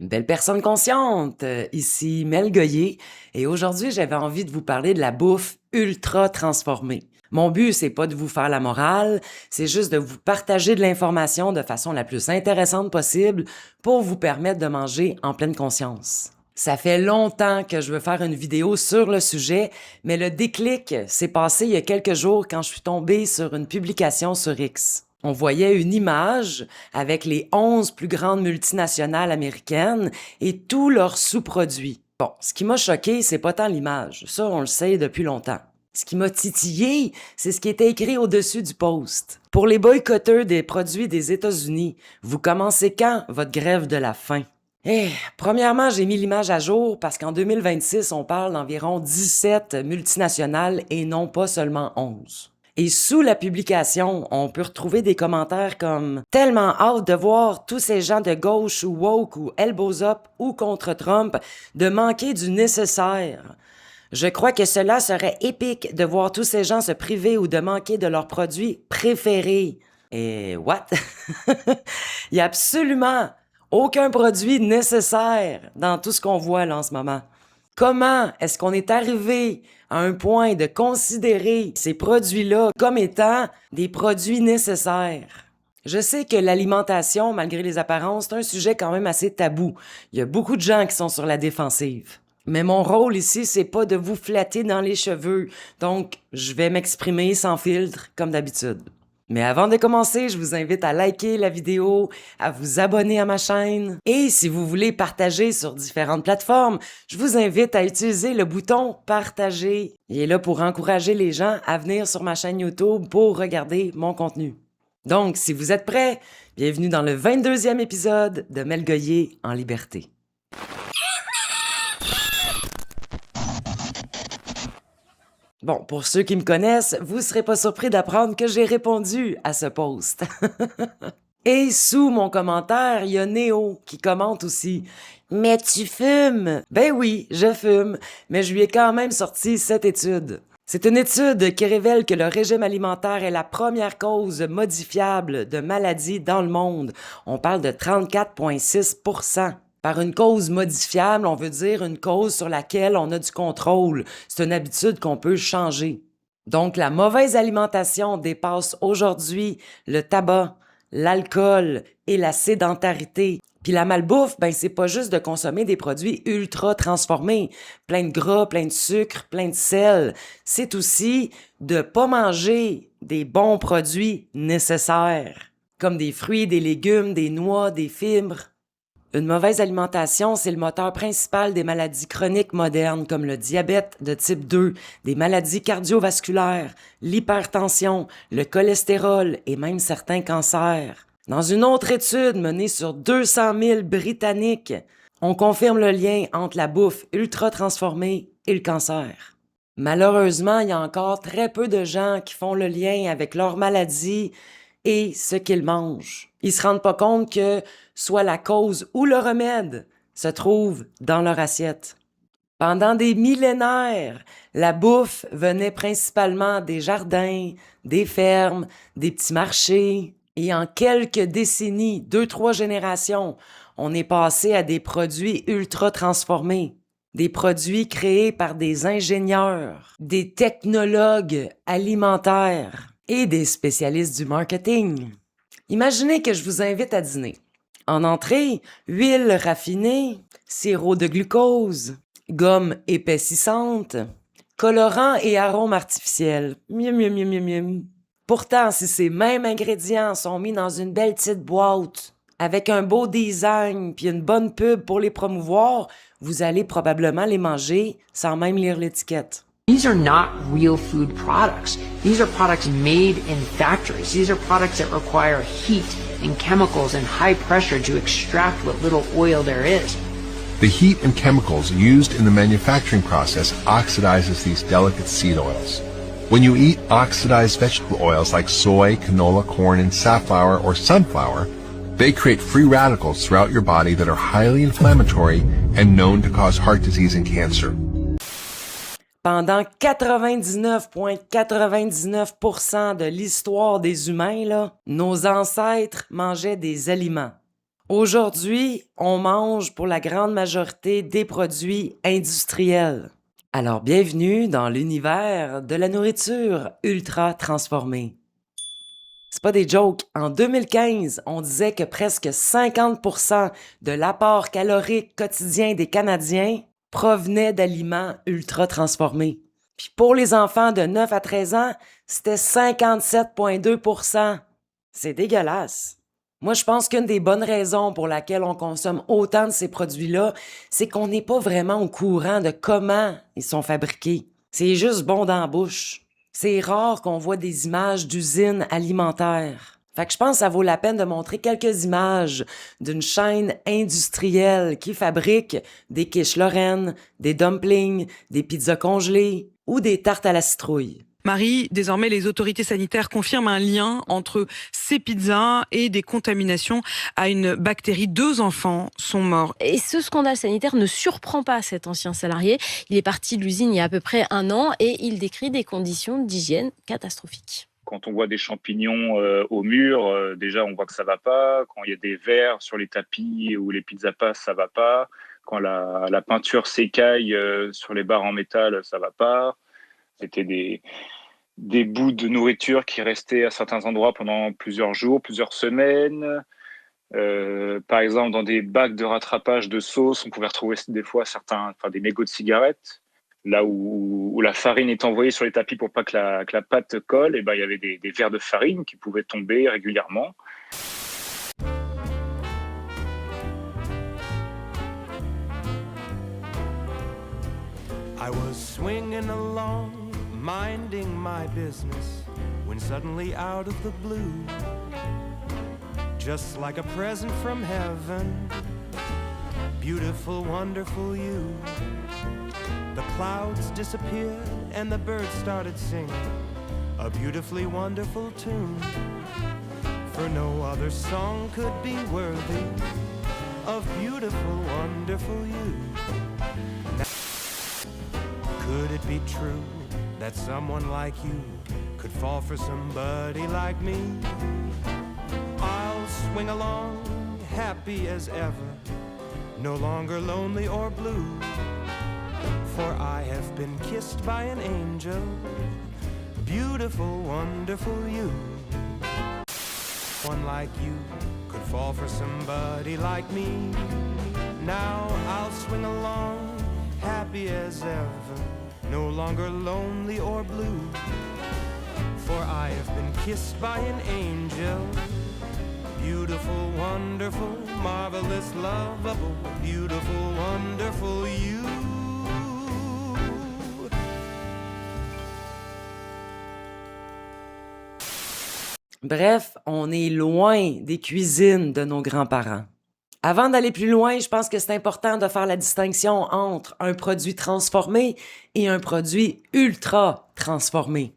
Une belle personne consciente, ici Mel Goyer, et aujourd'hui j'avais envie de vous parler de la bouffe ultra transformée. Mon but, c'est pas de vous faire la morale, c'est juste de vous partager de l'information de façon la plus intéressante possible pour vous permettre de manger en pleine conscience. Ça fait longtemps que je veux faire une vidéo sur le sujet, mais le déclic s'est passé il y a quelques jours quand je suis tombée sur une publication sur X. On voyait une image avec les 11 plus grandes multinationales américaines et tous leurs sous-produits. Bon, ce qui m'a choqué, c'est pas tant l'image. Ça, on le sait depuis longtemps. Ce qui m'a titillé, c'est ce qui était écrit au-dessus du post. Pour les boycotteurs des produits des États-Unis, vous commencez quand votre grève de la faim? Premièrement, j'ai mis l'image à jour parce qu'en 2026, on parle d'environ 17 multinationales et non pas seulement 11. Et sous la publication, on peut retrouver des commentaires comme « Tellement hâte de voir tous ces gens de gauche ou woke ou elbows up ou contre Trump de manquer du nécessaire. Je crois que cela serait épique de voir tous ces gens se priver ou de manquer de leurs produits préférés. » Et what? Il y a absolument aucun produit nécessaire dans tout ce qu'on voit là en ce moment. Comment est-ce qu'on est arrivé à un point de considérer ces produits-là comme étant des produits nécessaires? Je sais que l'alimentation, malgré les apparences, c'est un sujet quand même assez tabou. Il y a beaucoup de gens qui sont sur la défensive. Mais mon rôle ici, c'est pas de vous flatter dans les cheveux, donc je vais m'exprimer sans filtre, comme d'habitude. Mais avant de commencer, je vous invite à liker la vidéo, à vous abonner à ma chaîne. Et si vous voulez partager sur différentes plateformes, je vous invite à utiliser le bouton « Partager ». Il est là pour encourager les gens à venir sur ma chaîne YouTube pour regarder mon contenu. Donc, si vous êtes prêts, bienvenue dans le 22e épisode de Mel Goyer en liberté. Bon, pour ceux qui me connaissent, vous serez pas surpris d'apprendre que j'ai répondu à ce post. Et sous mon commentaire, il y a Néo qui commente aussi « Mais tu fumes! » Ben oui, je fume, mais je lui ai quand même sorti cette étude. C'est une étude qui révèle que le régime alimentaire est la première cause modifiable de maladies dans le monde. On parle de 34,6%. Par une cause modifiable, on veut dire une cause sur laquelle on a du contrôle. C'est une habitude qu'on peut changer. Donc, la mauvaise alimentation dépasse aujourd'hui le tabac, l'alcool et la sédentarité. Puis la malbouffe, ben c'est pas juste de consommer des produits ultra transformés, plein de gras, plein de sucre, plein de sel. C'est aussi de pas manger des bons produits nécessaires, comme des fruits, des légumes, des noix, des fibres. Une mauvaise alimentation, c'est le moteur principal des maladies chroniques modernes comme le diabète de type 2, des maladies cardiovasculaires, l'hypertension, le cholestérol et même certains cancers. Dans une autre étude menée sur 200 000 Britanniques, on confirme le lien entre la bouffe ultra transformée et le cancer. Malheureusement, il y a encore très peu de gens qui font le lien avec leur maladie et ce qu'ils mangent. Ils se rendent pas compte que soit la cause ou le remède se trouve dans leur assiette. Pendant des millénaires, la bouffe venait principalement des jardins, des fermes, des petits marchés. Et en quelques décennies, 2-3 générations, on est passé à des produits ultra transformés. Des produits créés par des ingénieurs, des technologues alimentaires et des spécialistes du marketing. Imaginez que je vous invite à dîner. En entrée, huile raffinée, sirop de glucose, gomme épaississante, colorants et arômes artificiels. Miam, miam, miam, miam, miam. Pourtant, si ces mêmes ingrédients sont mis dans une belle petite boîte, avec un beau design puis une bonne pub pour les promouvoir, vous allez probablement les manger sans même lire l'étiquette. These are not real food products. These are products made in factories. These are products that require heat and chemicals and high pressure to extract what little oil there is. The heat and chemicals used in the manufacturing process oxidizes these delicate seed oils. When you eat oxidized vegetable oils like soy, canola, corn, and safflower or sunflower, they create free radicals throughout your body that are highly inflammatory and known to cause heart disease and cancer. Pendant 99,99% de l'histoire des humains, là, nos ancêtres mangeaient des aliments. Aujourd'hui, on mange pour la grande majorité des produits industriels. Alors bienvenue dans l'univers de la nourriture ultra transformée. C'est pas des jokes. En 2015, on disait que presque 50% de l'apport calorique quotidien des Canadiens provenait d'aliments ultra transformés. Puis pour les enfants de 9 à 13 ans, c'était 57,2%. C'est dégueulasse. Moi, je pense qu'une des bonnes raisons pour laquelle on consomme autant de ces produits-là, c'est qu'on n'est pas vraiment au courant de comment ils sont fabriqués. C'est juste bon dans la bouche. C'est rare qu'on voit des images d'usines alimentaires. Fait que je pense que ça vaut la peine de montrer quelques images d'une chaîne industrielle qui fabrique des quiches Lorraine, des dumplings, des pizzas congelées ou des tartes à la citrouille. Marie, désormais, les autorités sanitaires confirment un lien entre ces pizzas et des contaminations à une bactérie. 2 enfants sont morts. Et ce scandale sanitaire ne surprend pas cet ancien salarié. Il est parti de l'usine il y a à peu près 1 an et il décrit des conditions d'hygiène catastrophiques. Quand on voit des champignons au mur, déjà on voit que ça va pas. Quand il y a des vers sur les tapis où les pizzas passent, ça va pas. Quand la peinture s'écaille sur les barres en métal, ça va pas. C'était des bouts de nourriture qui restaient à certains endroits pendant plusieurs jours, plusieurs semaines. Par exemple, dans des bacs de rattrapage de sauce, on pouvait retrouver des fois des mégots de cigarettes. Là où la farine est envoyée sur les tapis pour pas que la pâte colle, et ben, il y avait des verres de farine qui pouvaient tomber régulièrement. I was swinging along, minding my business, when suddenly out of the blue, just like a present from heaven, beautiful, wonderful you. The clouds disappeared and the birds started singing a beautifully wonderful tune. For no other song could be worthy of beautiful, wonderful you. Could it be true that someone like you could fall for somebody like me? I'll swing along, happy as ever, no longer lonely or blue. For I have been kissed by an angel, beautiful, wonderful you. One like you could fall for somebody like me. Now I'll swing along, happy as ever, no longer lonely or blue. For I have been kissed by an angel, beautiful, wonderful, marvelous, lovable, beautiful, wonderful you. Bref, on est loin des cuisines de nos grands-parents. Avant d'aller plus loin, je pense que c'est important de faire la distinction entre un produit transformé et un produit ultra transformé.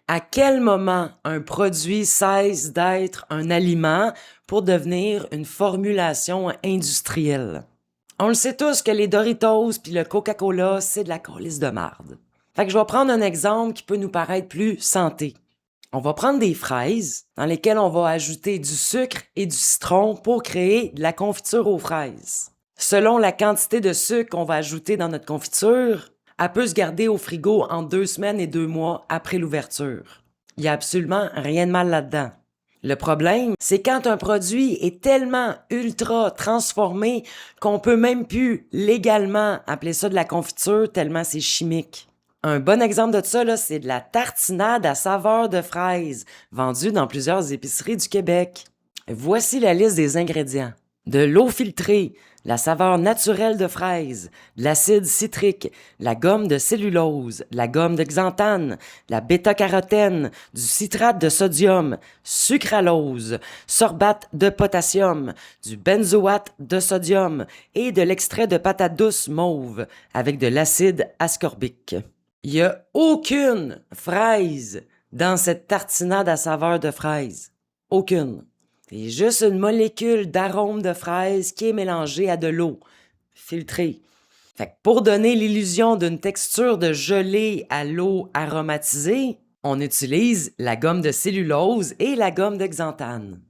À quel moment un produit cesse d'être un aliment pour devenir une formulation industrielle? On le sait tous que les Doritos puis le Coca-Cola, c'est de la calisse de marde. Fait que je vais prendre un exemple qui peut nous paraître plus santé. On va prendre des fraises dans lesquelles on va ajouter du sucre et du citron pour créer de la confiture aux fraises. Selon la quantité de sucre qu'on va ajouter dans notre confiture, elle peut se garder au frigo entre 2 semaines et 2 mois après l'ouverture. Il n'y a absolument rien de mal là-dedans. Le problème, c'est quand un produit est tellement ultra transformé qu'on peut même plus légalement appeler ça de la confiture tellement c'est chimique. Un bon exemple de ça, là, c'est de la tartinade à saveur de fraise, vendue dans plusieurs épiceries du Québec. Voici la liste des ingrédients. De l'eau filtrée, la saveur naturelle de fraise, de l'acide citrique, la gomme de cellulose, la gomme de xanthane, la bêta-carotène, du citrate de sodium, sucralose, sorbate de potassium, du benzoate de sodium et de l'extrait de patate douce mauve avec de l'acide ascorbique. Il n'y a aucune fraise dans cette tartinade à saveur de fraise. Aucune. C'est juste une molécule d'arôme de fraise qui est mélangée à de l'eau, filtrée. Fait que pour donner l'illusion d'une texture de gelée à l'eau aromatisée, on utilise la gomme de cellulose et la gomme de xanthane.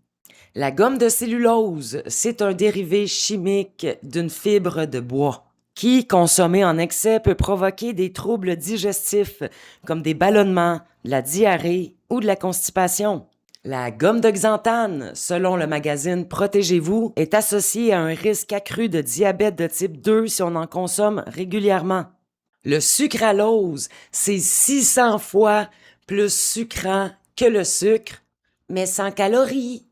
La gomme de cellulose, c'est un dérivé chimique d'une fibre de bois qui, consommée en excès, peut provoquer des troubles digestifs comme des ballonnements, de la diarrhée ou de la constipation. La gomme de xanthane, selon le magazine Protégez-vous, est associée à un risque accru de diabète de type 2 si on en consomme régulièrement. Le sucralose, c'est 600 fois plus sucrant que le sucre, mais sans calories.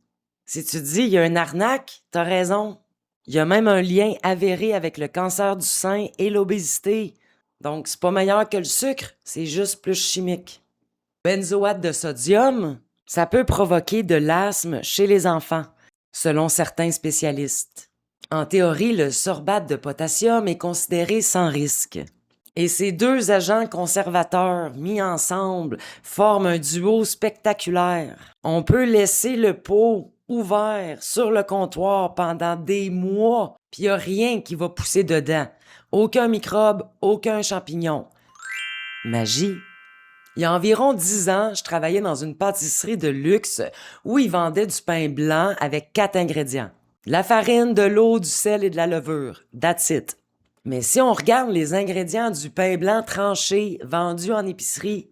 Si tu dis il y a une arnaque, t'as raison. Il y a même un lien avéré avec le cancer du sein et l'obésité. Donc, c'est pas meilleur que le sucre, c'est juste plus chimique. Benzoate de sodium, ça peut provoquer de l'asthme chez les enfants, selon certains spécialistes. En théorie, le sorbate de potassium est considéré sans risque. Et ces deux agents conservateurs mis ensemble forment un duo spectaculaire. On peut laisser le pot ouvert sur le comptoir pendant des mois, puis il n'y a rien qui va pousser dedans. Aucun microbe, aucun champignon. Magie. Il y a environ 10 ans, je travaillais dans une pâtisserie de luxe où ils vendaient du pain blanc avec 4 ingrédients. De la farine, de l'eau, du sel et de la levure. That's it. Mais si on regarde les ingrédients du pain blanc tranché vendu en épicerie,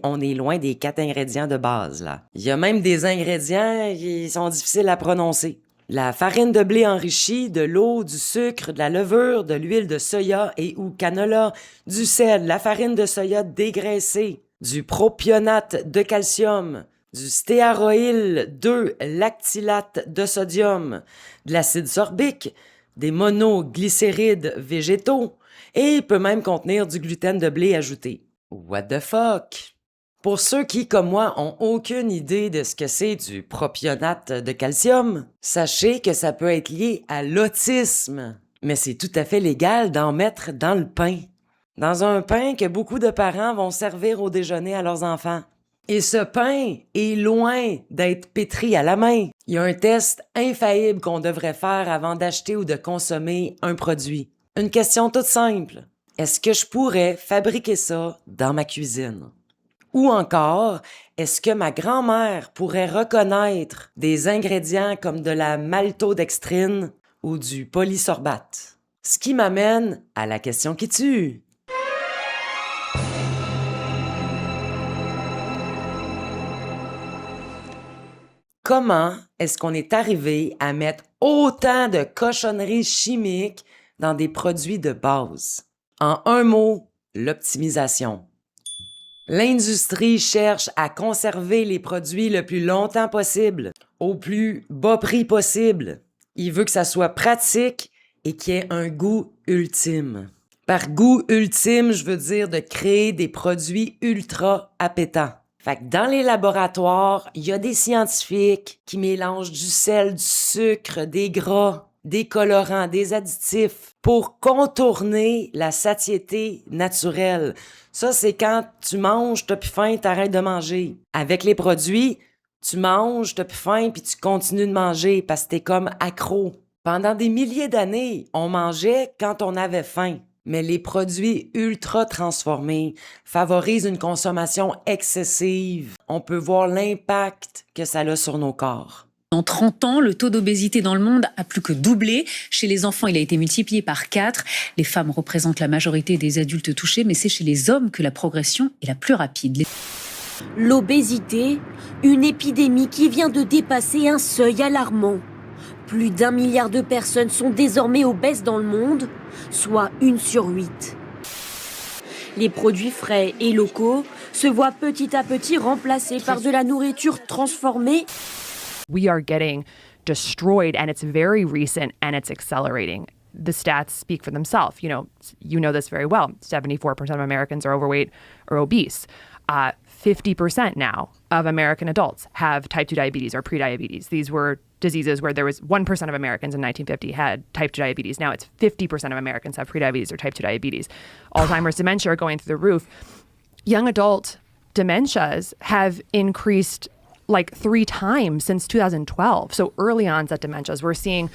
on est loin des 4 ingrédients de base, là. Il y a même des ingrédients qui sont difficiles à prononcer. La farine de blé enrichie, de l'eau, du sucre, de la levure, de l'huile de soya et ou canola, du sel, la farine de soya dégraissée, du propionate de calcium, du stéaroïl 2 lactylate de sodium, de l'acide sorbique, des monoglycérides végétaux et peut même contenir du gluten de blé ajouté. What the fuck? Pour ceux qui, comme moi, ont aucune idée de ce que c'est du propionate de calcium, sachez que ça peut être lié à l'autisme. Mais c'est tout à fait légal d'en mettre dans le pain. Dans un pain que beaucoup de parents vont servir au déjeuner à leurs enfants. Et ce pain est loin d'être pétri à la main. Il y a un test infaillible qu'on devrait faire avant d'acheter ou de consommer un produit. Une question toute simple. Est-ce que je pourrais fabriquer ça dans ma cuisine? Ou encore, est-ce que ma grand-mère pourrait reconnaître des ingrédients comme de la maltodextrine ou du polysorbate? Ce qui m'amène à la question qui tue. Comment est-ce qu'on est arrivé à mettre autant de cochonneries chimiques dans des produits de base? En un mot, l'optimisation. L'industrie cherche à conserver les produits le plus longtemps possible, au plus bas prix possible. Il veut que ça soit pratique et qu'il y ait un goût ultime. Par goût ultime, je veux dire de créer des produits ultra appétants. Fait que dans les laboratoires, il y a des scientifiques qui mélangent du sel, du sucre, des gras, des colorants, des additifs pour contourner la satiété naturelle. Ça, c'est quand tu manges, t'as plus faim, t'arrêtes de manger. Avec les produits, tu manges, t'as plus faim, puis tu continues de manger parce que t'es comme accro. Pendant des milliers d'années, on mangeait quand on avait faim. Mais les produits ultra transformés favorisent une consommation excessive. On peut voir l'impact que ça a sur nos corps. En 30 ans, le taux d'obésité dans le monde a plus que doublé. Chez les enfants, il a été multiplié par 4. Les femmes représentent la majorité des adultes touchés, mais c'est chez les hommes que la progression est la plus rapide. L'obésité, une épidémie qui vient de dépasser un seuil alarmant. Plus d'1 milliard de personnes sont désormais obèses dans le monde, soit 1 sur 8. Les produits frais et locaux se voient petit à petit remplacés par de la nourriture transformée. We are getting destroyed, and it's very recent, and it's accelerating. The stats speak for themselves. You know this very well. 74% of Americans are overweight or obese. 50% now of American adults have type 2 diabetes or prediabetes. These were diseases where there was 1% of Americans in 1950 had type 2 diabetes. Now it's 50% of Americans have prediabetes or type 2 diabetes. Alzheimer's dementia are going through the roof. Young adult dementias have increased like 3 times since 2012. So early onset dementias, we're seeing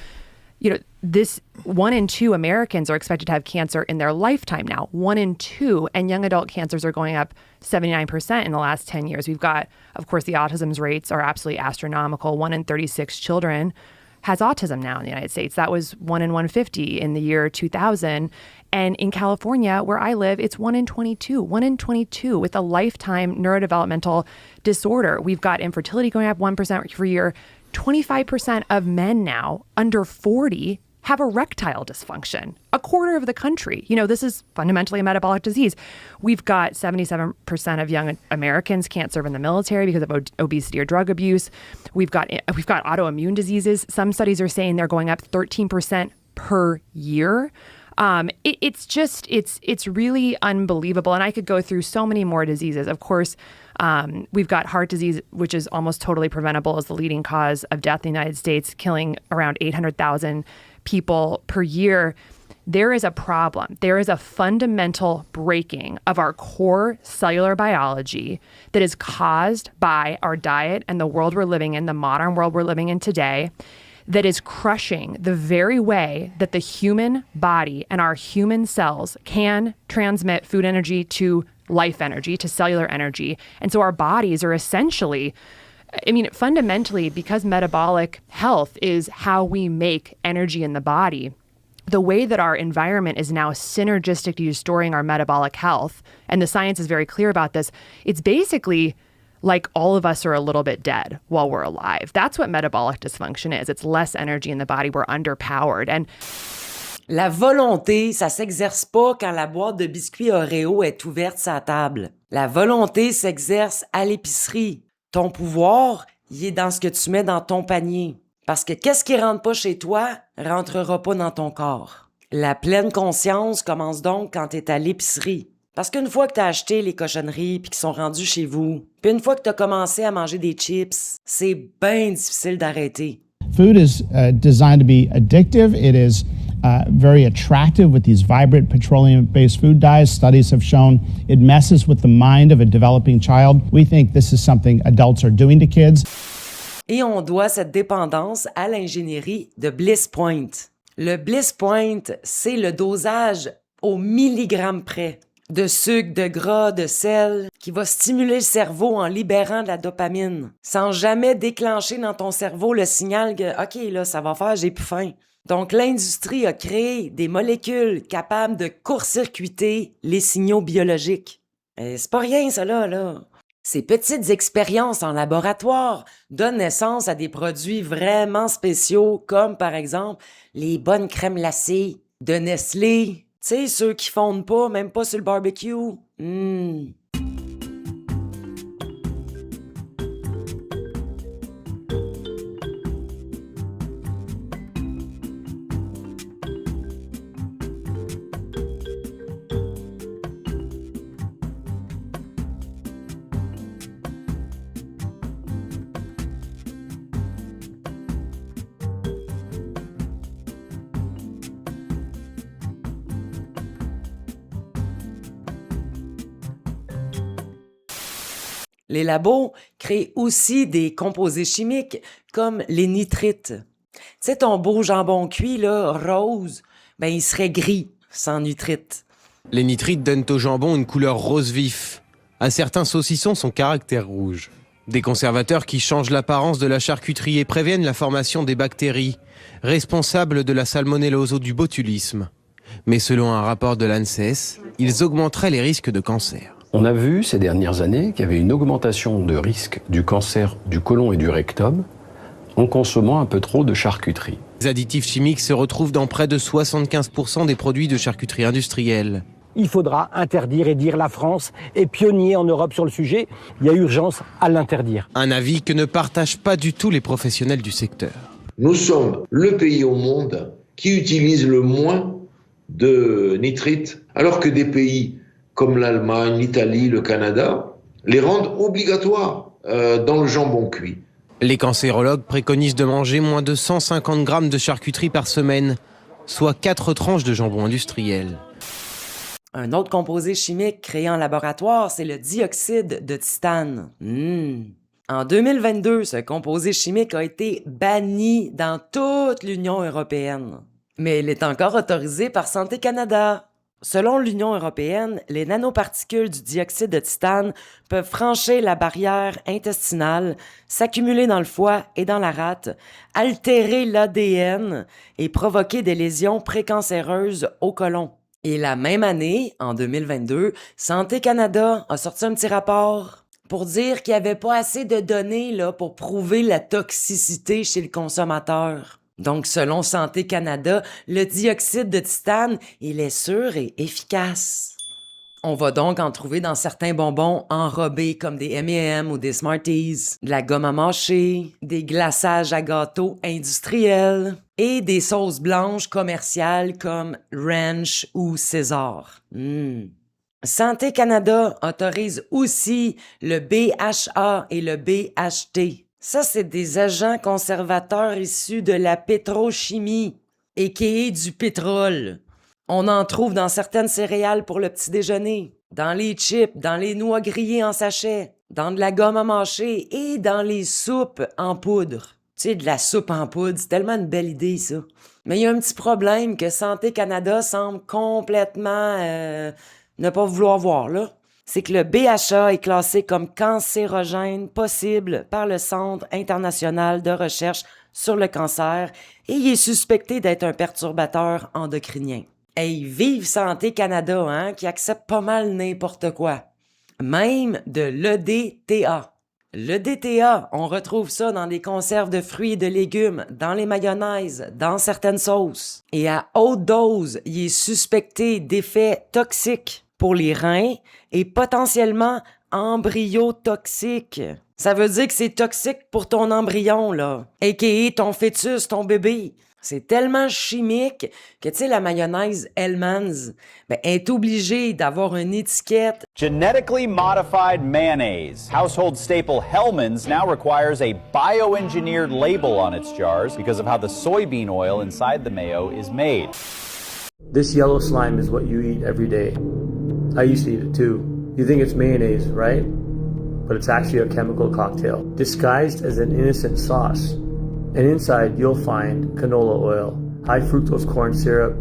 this 1 in 2 Americans are expected to have cancer in their lifetime now. 1 in 2, and young adult cancers are going up 79% in the last 10 years. We've got, of course, the autism rates are absolutely astronomical. 1 in 36 children has autism now in the United States. That was 1 in 150 in the year 2000. And in California, where I live, it's 1 in 22 with a lifetime neurodevelopmental disorder. We've got infertility going up 1% per year. 25% of men now under 40 have erectile dysfunction. A quarter of the country. This is fundamentally a metabolic disease. We've got 77% of young Americans can't serve in the military because of obesity or drug abuse. We've got autoimmune diseases. Some studies are saying they're going up 13% per year. It's really unbelievable. And I could go through so many more diseases. Of course, we've got heart disease, which is almost totally preventable as the leading cause of death in the United States, killing around 800,000 people per year. There is a problem. There is a fundamental breaking of our core cellular biology that is caused by our diet and the world we're living in, the modern world we're living in today, that is crushing the very way that the human body and our human cells can transmit food energy to life energy, to cellular energy. And so our bodies are essentially, fundamentally, because metabolic health is how we make energy in the body, the way that our environment is now synergistic to restoring our metabolic health, and the science is very clear about this, it's basically like all of us are a little bit dead while we're alive. That's what metabolic dysfunction is. It's less energy in the body. We're underpowered. And la volonté, ça s'exerce pas quand la boîte de biscuits Oreo est ouverte sur la table. La volonté s'exerce à l'épicerie. Ton pouvoir, il est dans ce que tu mets dans ton panier. Parce que qu'est-ce qui rentre pas chez toi, rentrera pas dans ton corps. La pleine conscience commence donc quand t'es à l'épicerie. Parce qu'une fois que t'as acheté les cochonneries puis qu'ils sont rendus chez vous, puis une fois que t'as commencé à manger des chips, c'est bien difficile d'arrêter. Food is designed to be addictive. It is very attractive with these vibrant petroleum-based food dyes. Studies have shown it messes with the mind of a developing child. We think this is something adults are doing to kids. Et on doit cette dépendance à l'ingénierie de Bliss Point. Le Bliss Point, c'est le dosage au milligramme près de sucre, de gras, de sel, qui va stimuler le cerveau en libérant de la dopamine, sans jamais déclencher dans ton cerveau le signal que « OK, là, ça va faire, j'ai plus faim ». Donc, l'industrie a créé des molécules capables de court-circuiter les signaux biologiques. Et c'est pas rien, ça, là. Ces petites expériences en laboratoire donnent naissance à des produits vraiment spéciaux, comme par exemple les bonnes crèmes glacées de Nestlé. Tu sais, ceux qui fondent pas, même pas sur le barbecue. Les labos créent aussi des composés chimiques comme les nitrites. Tu sais, ton beau jambon cuit, là, rose, ben il serait gris sans nitrites. Les nitrites donnent au jambon une couleur rose vif. À certains saucissons, son caractère rouge. Des conservateurs qui changent l'apparence de la charcuterie et préviennent la formation des bactéries, responsables de la salmonellose ou du botulisme. Mais selon un rapport de l'ANSES, ils augmenteraient les risques de cancer. On a vu ces dernières années qu'il y avait une augmentation de risque du cancer du côlon et du rectum en consommant un peu trop de charcuterie. Les additifs chimiques se retrouvent dans près de 75% des produits de charcuterie industrielle. Il faudra interdire et dire la France est pionnier en Europe sur le sujet. Il y a urgence à l'interdire. Un avis que ne partagent pas du tout les professionnels du secteur. Nous sommes le pays au monde qui utilise le moins de nitrites, alors que des pays comme l'Allemagne, l'Italie, le Canada, les rendent obligatoires dans le jambon cuit. Les cancérologues préconisent de manger moins de 150 grammes de charcuterie par semaine, soit 4 tranches de jambon industriel. Un autre composé chimique créé en laboratoire, c'est le dioxyde de titane. En 2022, ce composé chimique a été banni dans toute l'Union européenne. Mais il est encore autorisé par Santé Canada. Selon l'Union européenne, les nanoparticules du dioxyde de titane peuvent franchir la barrière intestinale, s'accumuler dans le foie et dans la rate, altérer l'ADN et provoquer des lésions précancéreuses au côlon. Et la même année, en 2022, Santé Canada a sorti un petit rapport pour dire qu'il n'y avait pas assez de données là, pour prouver la toxicité chez le consommateur. Donc, selon Santé Canada, le dioxyde de titane, il est sûr et efficace. On va donc en trouver dans certains bonbons enrobés comme des M&M ou des Smarties, de la gomme à mâcher, des glaçages à gâteaux industriels et des sauces blanches commerciales comme Ranch ou César. Santé Canada autorise aussi le BHA et le BHT. Ça, c'est des agents conservateurs issus de la pétrochimie, a.k.a. du pétrole. On en trouve dans certaines céréales pour le petit déjeuner, dans les chips, dans les noix grillées en sachet, dans de la gomme à mâcher et dans les soupes en poudre. Tu sais, de la soupe en poudre, c'est tellement une belle idée, ça. Mais il y a un petit problème que Santé Canada semble complètement ne pas vouloir voir, là. C'est que le BHA est classé comme cancérogène possible par le Centre international de recherche sur le cancer et il est suspecté d'être un perturbateur endocrinien. Hey, vive Santé Canada, hein, qui accepte pas mal n'importe quoi. Même de l'EDTA. L'EDTA, on retrouve ça dans les conserves de fruits et de légumes, dans les mayonnaises, dans certaines sauces. Et à haute dose, il est suspecté d'effets toxiques pour les reins et potentiellement embryotoxique. Ça veut dire que c'est toxique pour ton embryon, là. A.k.a. ton fœtus, ton bébé. C'est tellement chimique que, tu sais, la mayonnaise Hellmann's, est obligée d'avoir une étiquette. Genetically modified mayonnaise. Household staple Hellmann's now requires a bioengineered label on its jars because of how the soybean oil inside the mayo is made. This yellow slime is what you eat every day. I used to eat it too. You think it's mayonnaise, right? But it's actually a chemical cocktail, disguised as an innocent sauce. And inside, you'll find canola oil, high fructose corn syrup,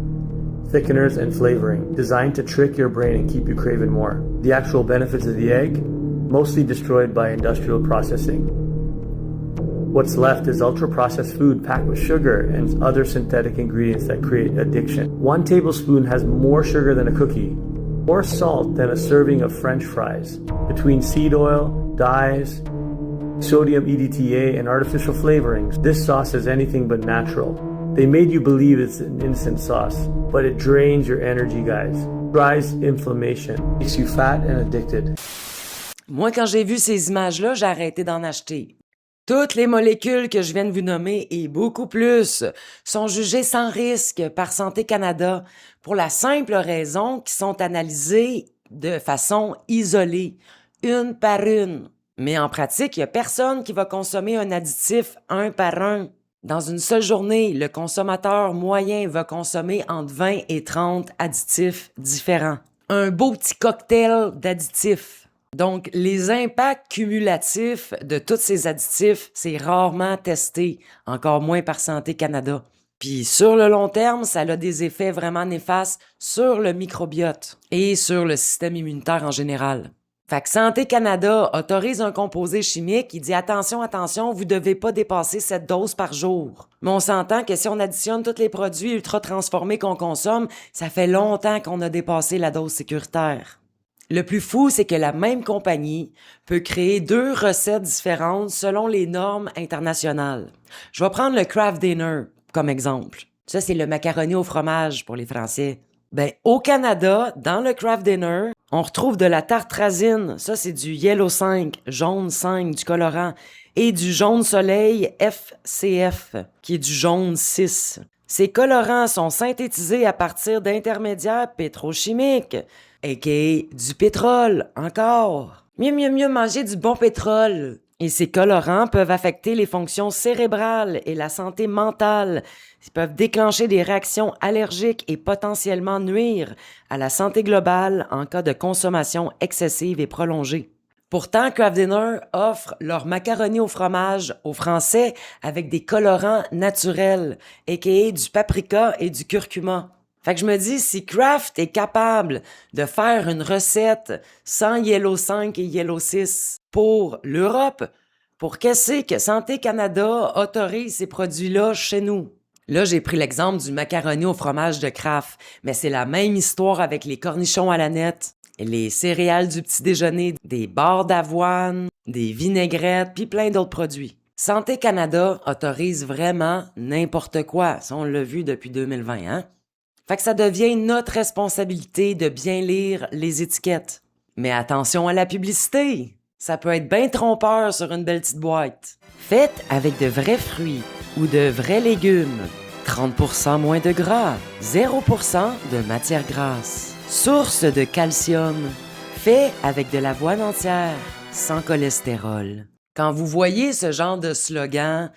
thickeners and flavoring, designed to trick your brain and keep you craving more. The actual benefits of the egg, mostly destroyed by industrial processing. What's left is ultra-processed food packed with sugar and other synthetic ingredients that create addiction. 1 tablespoon has more sugar than a cookie, more salt than a serving of French fries. Between seed oil, dyes, sodium EDTA, and artificial flavorings, this sauce is anything but natural. They made you believe it's an innocent sauce, but it drains your energy, guys. Drives inflammation, makes you fat and addicted. Moi, quand j'ai vu ces images-là, j'ai arrêté d'en acheter. Toutes les molécules que je viens de vous nommer et beaucoup plus sont jugées sans risque par Santé Canada pour la simple raison qu'ils sont analysées de façon isolée, une par une. Mais en pratique, il n'y a personne qui va consommer un additif un par un. Dans une seule journée, le consommateur moyen va consommer entre 20 et 30 additifs différents. Un beau petit cocktail d'additifs. Donc, les impacts cumulatifs de tous ces additifs, c'est rarement testé, encore moins par Santé Canada. Puis sur le long terme, ça a des effets vraiment néfastes sur le microbiote et sur le système immunitaire en général. Fait que Santé Canada autorise un composé chimique qui dit « Attention, attention, vous devez pas dépasser cette dose par jour. » Mais on s'entend que si on additionne tous les produits ultra transformés qu'on consomme, ça fait longtemps qu'on a dépassé la dose sécuritaire. Le plus fou, c'est que la même compagnie peut créer 2 recettes différentes selon les normes internationales. Je vais prendre le Kraft Dinner comme exemple. Ça, c'est le macaroni au fromage pour les Français. Au Canada, dans le Kraft Dinner, on retrouve de la tartrazine, ça c'est du Yellow 5, jaune 5, du colorant, et du jaune soleil FCF, qui est du jaune 6. Ces colorants sont synthétisés à partir d'intermédiaires pétrochimiques, a.k.a. du pétrole, encore. Mieux manger du bon pétrole. Et ces colorants peuvent affecter les fonctions cérébrales et la santé mentale. Ils peuvent déclencher des réactions allergiques et potentiellement nuire à la santé globale en cas de consommation excessive et prolongée. Pourtant, Kraft Dinner offre leur macaroni au fromage aux Français avec des colorants naturels, a.k.a. du paprika et du curcuma. Fait que je me dis, si Kraft est capable de faire une recette sans Yellow 5 et Yellow 6 pour l'Europe, pour qu'est-ce que Santé Canada autorise ces produits-là chez nous? Là, j'ai pris l'exemple du macaroni au fromage de Kraft, mais c'est la même histoire avec les cornichons à la nette, les céréales du petit déjeuner, des barres d'avoine, des vinaigrettes, puis plein d'autres produits. Santé Canada autorise vraiment n'importe quoi. Ça, on l'a vu depuis 2020, hein? Fait que ça devient notre responsabilité de bien lire les étiquettes. Mais attention à la publicité! Ça peut être bien trompeur sur une belle petite boîte. Faites avec de vrais fruits ou de vrais légumes. 30% moins de gras, 0% de matière grasse. Source de calcium. Fait avec de l'avoine entière, sans cholestérol. Quand vous voyez ce genre de slogan,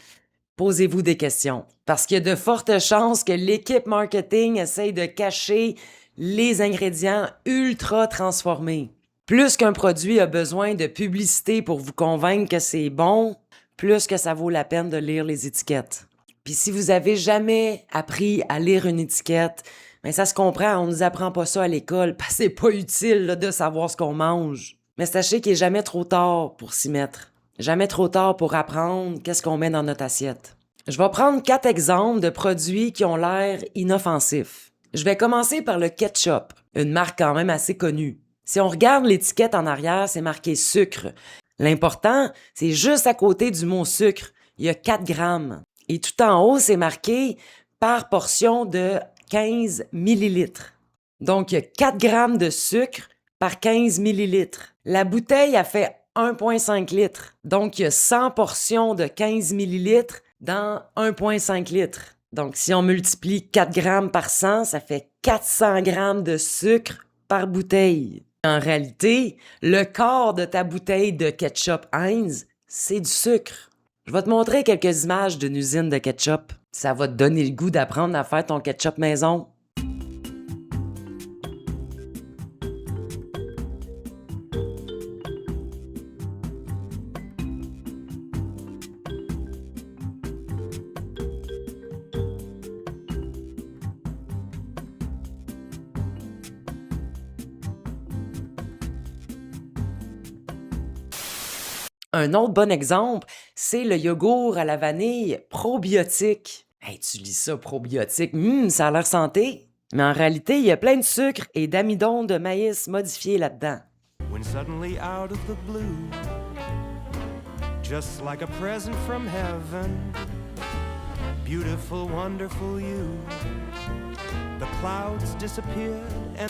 posez-vous des questions. Parce qu'il y a de fortes chances que l'équipe marketing essaye de cacher les ingrédients ultra transformés. Plus qu'un produit a besoin de publicité pour vous convaincre que c'est bon, plus que ça vaut la peine de lire les étiquettes. Puis si vous avez jamais appris à lire une étiquette, ben ça se comprend, on nous apprend pas ça à l'école, parce que c'est pas utile là, de savoir ce qu'on mange. Mais sachez qu'il est jamais trop tard pour s'y mettre. Jamais trop tard pour apprendre qu'est-ce qu'on met dans notre assiette. Je vais prendre 4 exemples de produits qui ont l'air inoffensifs. Je vais commencer par le ketchup, une marque quand même assez connue. Si on regarde l'étiquette en arrière, c'est marqué sucre. L'important, c'est juste à côté du mot sucre. Il y a 4 grammes. Et tout en haut, c'est marqué par portion de 15 millilitres. Donc, il y a 4 grammes de sucre par 15 millilitres. La bouteille a fait 1,5 litre. Donc, il y a 100 portions de 15 millilitres dans 1,5 litre. Donc, si on multiplie 4 grammes par 100, ça fait 400 grammes de sucre par bouteille. En réalité, le quart de ta bouteille de ketchup Heinz, c'est du sucre. Je vais te montrer quelques images d'une usine de ketchup. Ça va te donner le goût d'apprendre à faire ton ketchup maison. Un autre bon exemple, c'est le yogourt à la vanille probiotique. Hey, tu lis ça, probiotique, ça a l'air santé. Mais en réalité, il y a plein de sucre et d'amidon de maïs modifié là-dedans. When suddenly out of the blue, just like a present from heaven, beautiful, wonderful you, the clouds disappeared and...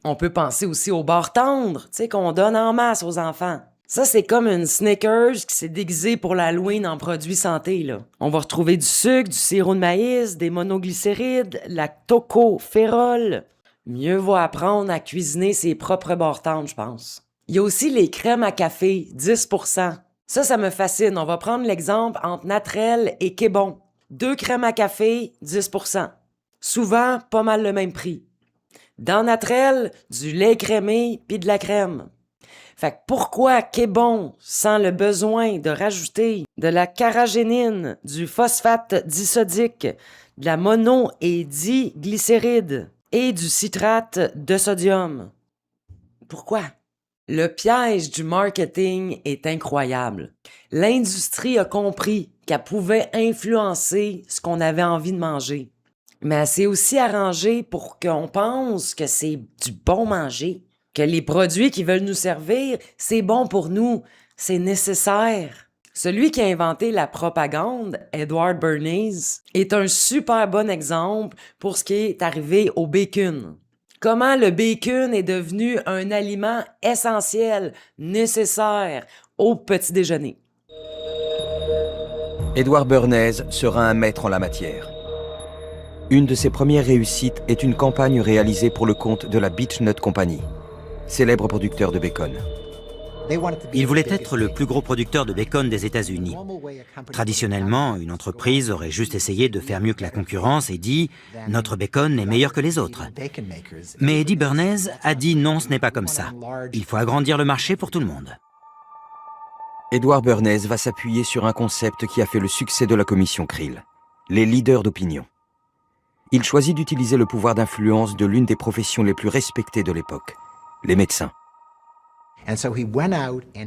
On peut penser aussi aux barres tendres, tu sais, qu'on donne en masse aux enfants. Ça, c'est comme une Snickers qui s'est déguisée pour l'Halloween en produits santé, là. On va retrouver du sucre, du sirop de maïs, des monoglycérides, la tocopherol. Mieux vaut apprendre à cuisiner ses propres barres tendres, je pense. Il y a aussi les crèmes à café, 10%. Ça me fascine. On va prendre l'exemple entre Natrel et Québon. 2 crèmes à café, 10%. Souvent, pas mal le même prix. Dans Natrel, du lait crémé puis de la crème. Fait que pourquoi Québon sent le besoin de rajouter de la carragénine, du phosphate disodique, de la mono- et diglycéride et du citrate de sodium? Pourquoi? Le piège du marketing est incroyable. L'industrie a compris qu'elle pouvait influencer ce qu'on avait envie de manger. Mais elle s'est aussi arrangée pour qu'on pense que c'est du bon manger. Que les produits qui veulent nous servir, c'est bon pour nous, c'est nécessaire. Celui qui a inventé la propagande, Edward Bernays, est un super bon exemple pour ce qui est arrivé au bacon. Comment le bacon est devenu un aliment essentiel, nécessaire au petit déjeuner. Edward Bernays sera un maître en la matière. Une de ses premières réussites est une campagne réalisée pour le compte de la Beech Nut Company, célèbre producteur de bacon. Il voulait être le plus gros producteur de bacon des États-Unis. Traditionnellement, une entreprise aurait juste essayé de faire mieux que la concurrence et dit « Notre bacon est meilleur que les autres ». Mais Eddie Bernays a dit « Non, ce n'est pas comme ça. Il faut agrandir le marché pour tout le monde ». Edward Bernays va s'appuyer sur un concept qui a fait le succès de la commission Krill, les leaders d'opinion. Il choisit d'utiliser le pouvoir d'influence de l'une des professions les plus respectées de l'époque, les médecins.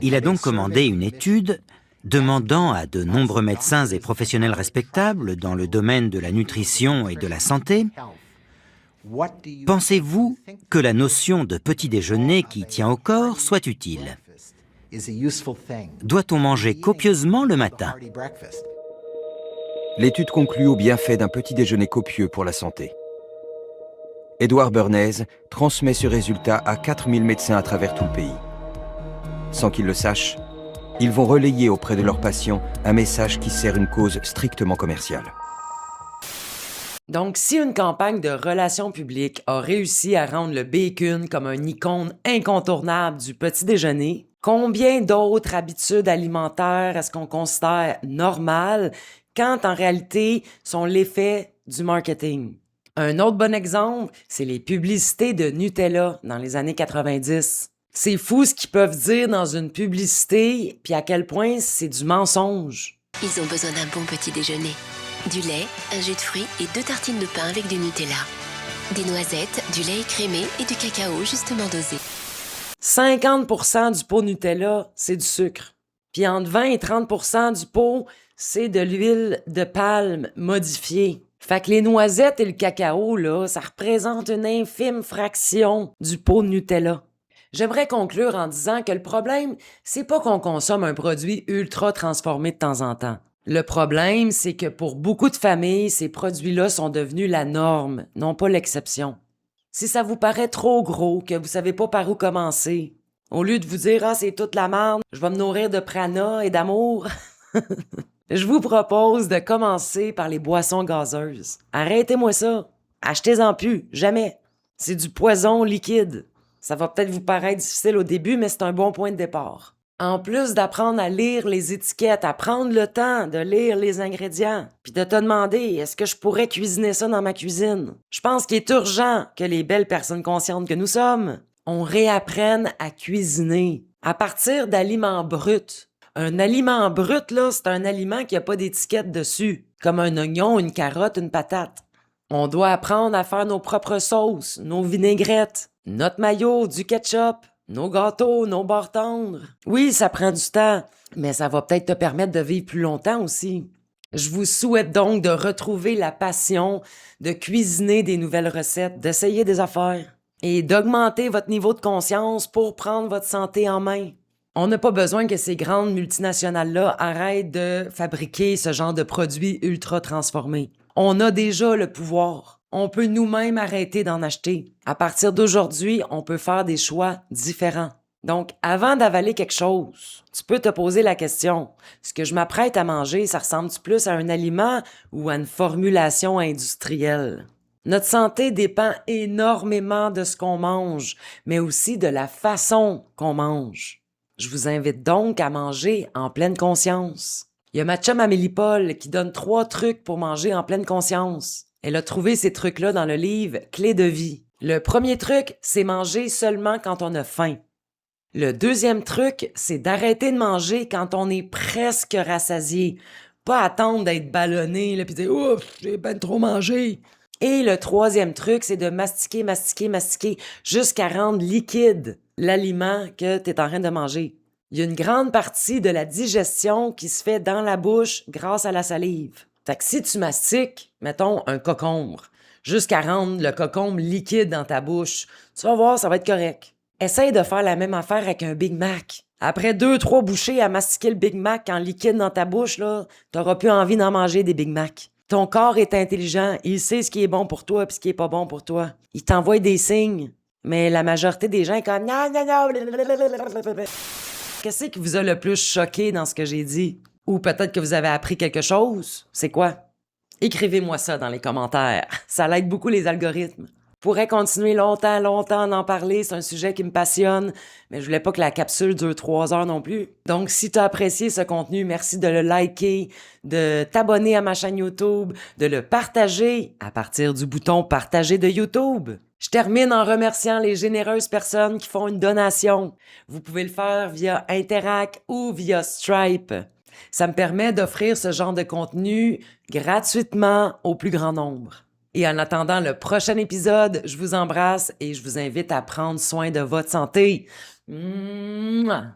Il a donc commandé une étude demandant à de nombreux médecins et professionnels respectables dans le domaine de la nutrition et de la santé: pensez-vous que la notion de petit déjeuner qui tient au corps soit utile? Doit-on manger copieusement le matin? L'étude conclut au bienfait d'un petit déjeuner copieux pour la santé. Edward Bernays transmet ce résultat à 4000 médecins à travers tout le pays. Sans qu'ils le sachent, ils vont relayer auprès de leurs patients un message qui sert une cause strictement commerciale. Donc, si une campagne de relations publiques a réussi à rendre le bacon comme une icône incontournable du petit déjeuner, combien d'autres habitudes alimentaires est-ce qu'on considère normales quand en réalité sont l'effet du marketing? Un autre bon exemple, c'est les publicités de Nutella dans les années 90. C'est fou ce qu'ils peuvent dire dans une publicité, puis à quel point c'est du mensonge. Ils ont besoin d'un bon petit déjeuner. Du lait, un jus de fruits et 2 tartines de pain avec du Nutella. Des noisettes, du lait écrémé et du cacao justement dosé. 50% du pot Nutella, c'est du sucre. Puis entre 20 et 30% du pot, c'est de l'huile de palme modifiée. Fait que les noisettes et le cacao, là, ça représente une infime fraction du pot de Nutella. J'aimerais conclure en disant que le problème, c'est pas qu'on consomme un produit ultra transformé de temps en temps. Le problème, c'est que pour beaucoup de familles, ces produits-là sont devenus la norme, non pas l'exception. Si ça vous paraît trop gros, que vous savez pas par où commencer, au lieu de vous dire « Ah, c'est toute la merde, je vais me nourrir de prana et d'amour », je vous propose de commencer par les boissons gazeuses. Arrêtez-moi ça. Achetez-en plus, jamais. C'est du poison liquide. Ça va peut-être vous paraître difficile au début, mais c'est un bon point de départ. En plus d'apprendre à lire les étiquettes, à prendre le temps de lire les ingrédients, puis de te demander est-ce que je pourrais cuisiner ça dans ma cuisine? Je pense qu'il est urgent que les belles personnes conscientes que nous sommes, on réapprenne à cuisiner à partir d'aliments bruts. Un aliment brut, là, c'est un aliment qui n'a pas d'étiquette dessus, comme un oignon, une carotte, une patate. On doit apprendre à faire nos propres sauces, nos vinaigrettes, notre mayo, du ketchup, nos gâteaux, nos beurres tendres. Oui, ça prend du temps, mais ça va peut-être te permettre de vivre plus longtemps aussi. Je vous souhaite donc de retrouver la passion de cuisiner des nouvelles recettes, d'essayer des affaires et d'augmenter votre niveau de conscience pour prendre votre santé en main. On n'a pas besoin que ces grandes multinationales-là arrêtent de fabriquer ce genre de produits ultra transformés. On a déjà le pouvoir. On peut nous-mêmes arrêter d'en acheter. À partir d'aujourd'hui, on peut faire des choix différents. Donc, avant d'avaler quelque chose, tu peux te poser la question, ce que je m'apprête à manger, ça ressemble-tu plus à un aliment ou à une formulation industrielle? Notre santé dépend énormément de ce qu'on mange, mais aussi de la façon qu'on mange. Je vous invite donc à manger en pleine conscience. Il y a ma chum Amélie Paul qui donne 3 trucs pour manger en pleine conscience. Elle a trouvé ces trucs-là dans le livre « Clés de vie ». Le premier truc, c'est manger seulement quand on a faim. Le deuxième truc, c'est d'arrêter de manger quand on est presque rassasié. Pas attendre d'être ballonné, là, puis dire « Ouf, j'ai ben trop mangé ». Et le troisième truc, c'est de mastiquer, mastiquer, mastiquer jusqu'à rendre liquide l'aliment que tu es en train de manger. Il y a une grande partie de la digestion qui se fait dans la bouche grâce à la salive. Fait que si tu mastiques, mettons, un concombre, jusqu'à rendre le concombre liquide dans ta bouche, tu vas voir, ça va être correct. Essaye de faire la même affaire avec un Big Mac. Après 2-3 bouchées à mastiquer le Big Mac en liquide dans ta bouche, là, t'auras plus envie d'en manger des Big Mac. Ton corps est intelligent, il sait ce qui est bon pour toi et ce qui est pas bon pour toi. Il t'envoie des signes, mais la majorité des gens est comme non, non, non. Qu'est-ce qui vous a le plus choqué dans ce que j'ai dit? Ou peut-être que vous avez appris quelque chose? C'est quoi? Écrivez-moi ça dans les commentaires. Ça l'aide beaucoup les algorithmes. Je pourrais continuer longtemps d'en parler. C'est un sujet qui me passionne, mais je voulais pas que la capsule dure 3 heures non plus. Donc, si tu as apprécié ce contenu, merci de le liker, de t'abonner à ma chaîne YouTube, de le partager à partir du bouton « Partager » de YouTube. Je termine en remerciant les généreuses personnes qui font une donation. Vous pouvez le faire via Interac ou via Stripe. Ça me permet d'offrir ce genre de contenu gratuitement au plus grand nombre. Et en attendant le prochain épisode, je vous embrasse et je vous invite à prendre soin de votre santé. Mouah!